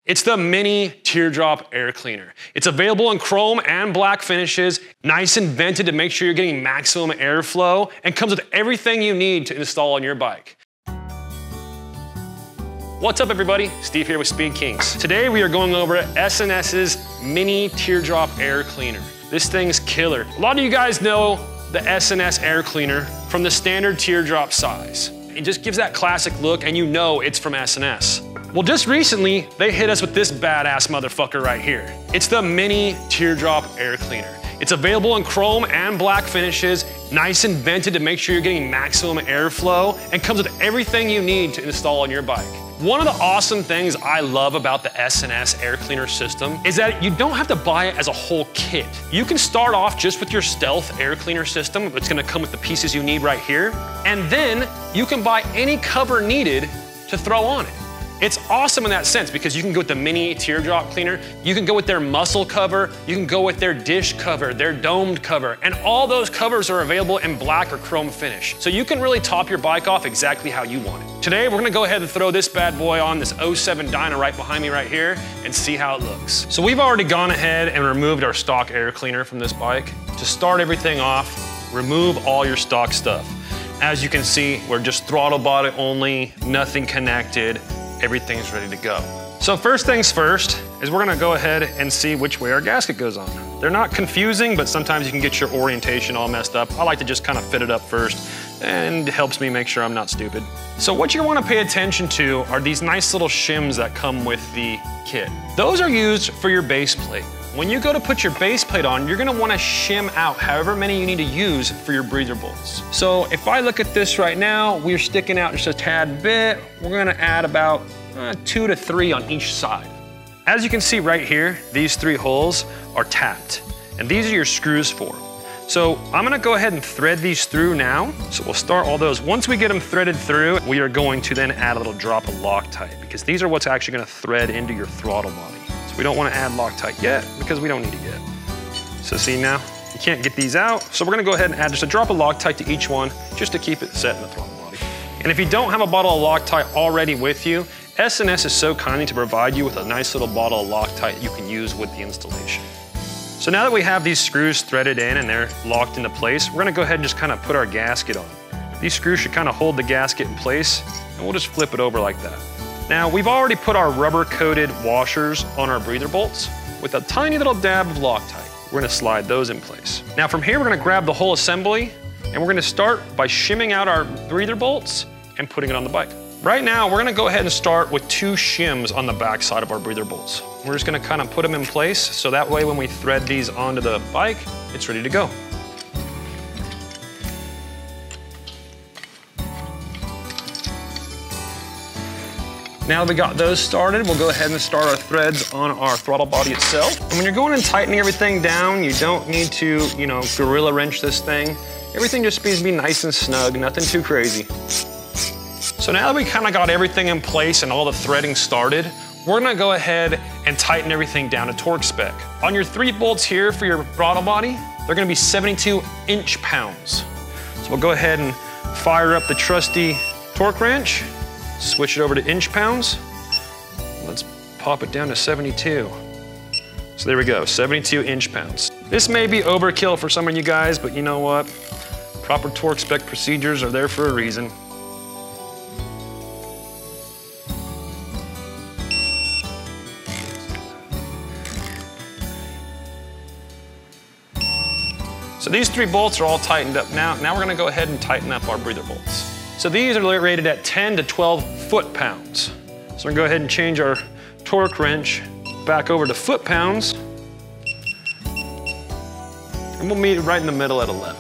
It's the mini Teardrop air cleaner. It's available in chrome and black finishes, nice and vented to make sure you're getting maximum airflow, and comes with everything you need to install on your bike. What's up everybody? Steve here with Speed Kings. Today we are going over S&S's mini Teardrop air cleaner. This thing's killer. A lot of you guys know the S&S air cleaner from the standard Teardrop size. It just gives that classic look and you know it's from S&S. Well, just recently, they hit us with this badass motherfucker right here. It's the mini Teardrop air cleaner. It's available in chrome and black finishes, nice and vented to make sure you're getting maximum airflow, and comes with everything you need to install on your bike. One of the awesome things I love about the S&S air cleaner system is that you don't have to buy it as a whole kit. You can start off just with your Stealth air cleaner system. It's gonna come with the pieces you need right here. And then you can buy any cover needed to throw on it. It's awesome in that sense because you can go with the mini Teardrop cleaner, you can go with their muscle cover, you can go with their dish cover, their domed cover, and all those covers are available in black or chrome finish. So you can really top your bike off exactly how you want it. Today, we're gonna go ahead and throw this bad boy on this 07 Dyna right behind me right here and see how it looks. So we've already gone ahead and removed our stock air cleaner from this bike. To start everything off, remove all your stock stuff. As you can see, we're just throttle body only, nothing connected. Everything's ready to go. So first things first is we're gonna go ahead and see which way our gasket goes on. They're not confusing, but sometimes you can get your orientation all messed up. I like to just kind of fit it up first, and it helps me make sure I'm not stupid. So what you wanna pay attention to are these nice little shims that come with the kit. Those are used for your base plate. When you go to put your base plate on, you're gonna wanna shim out however many you need to use for your breather bolts. So if I look at this right now, we're sticking out just a tad bit. We're gonna add about 2 to 3 on each side. As you can see right here, these 3 holes are tapped, and these are your screws for them. So I'm gonna go ahead and thread these through now. So we'll start all those. Once we get them threaded through, we are going to then add a little drop of Loctite because these are what's actually gonna thread into your throttle body. We don't want to add Loctite yet because we don't need it yet. So see now, you can't get these out. So we're going to go ahead and add just a drop of Loctite to each one just to keep it set in the throttle body. And if you don't have a bottle of Loctite already with you, S&S is so kind to provide you with a nice little bottle of Loctite you can use with the installation. So now that we have these screws threaded in and they're locked into place, we're going to go ahead and just kind of put our gasket on. These screws should kind of hold the gasket in place, and we'll just flip it over like that. Now, we've already put our rubber-coated washers on our breather bolts with a tiny little dab of Loctite. We're gonna slide those in place. Now, from here, we're gonna grab the whole assembly, and we're gonna start by shimming out our breather bolts and putting it on the bike. Right now, we're gonna go ahead and start with 2 shims on the back side of our breather bolts. We're just gonna kind of put them in place, so that way when we thread these onto the bike, it's ready to go. Now that we got those started, we'll go ahead and start our threads on our throttle body itself. And when you're going and tightening everything down, you don't need to, gorilla wrench this thing. Everything just needs to be nice and snug, nothing too crazy. So now that we kind of got everything in place and all the threading started, we're gonna go ahead and tighten everything down to torque spec. On your 3 bolts here for your throttle body, they're gonna be 72 inch-pounds. So we'll go ahead and fire up the trusty torque wrench. Switch it over to inch-pounds. Let's pop it down to 72. So there we go, 72 inch-pounds. This may be overkill for some of you guys, but you know what? Proper torque spec procedures are there for a reason. So these 3 bolts are all tightened up now. Now we're gonna go ahead and tighten up our breather bolts. So these are rated at 10 to 12 foot-pounds. So we're gonna go ahead and change our torque wrench back over to foot-pounds. And we'll meet right in the middle at 11.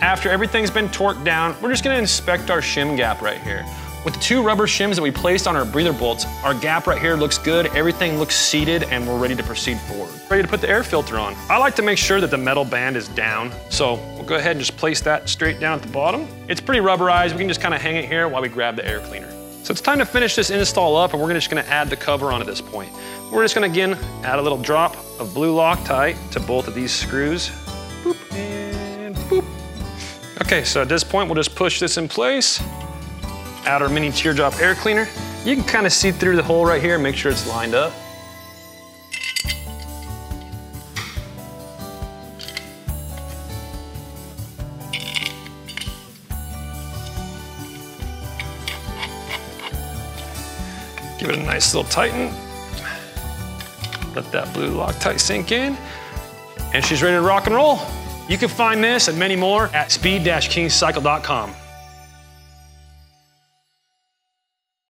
After everything's been torqued down, we're just gonna inspect our shim gap right here. With the 2 rubber shims that we placed on our breather bolts, our gap right here looks good, everything looks seated, and we're ready to proceed forward. Ready to put the air filter on. I like to make sure that the metal band is down, so we'll go ahead and just place that straight down at the bottom. It's pretty rubberized, we can just kind of hang it here while we grab the air cleaner. So it's time to finish this install up, and we're just gonna add the cover on at this point. We're just gonna again add a little drop of blue Loctite to both of these screws. Boop and boop. Okay, so at this point, we'll just push this in place, add our mini teardrop air cleaner. You can kind of see through the hole right here, make sure it's lined up. Give it a nice little tighten. Let that blue Loctite sink in. And she's ready to rock and roll. You can find this and many more at speed-kingcycle.com.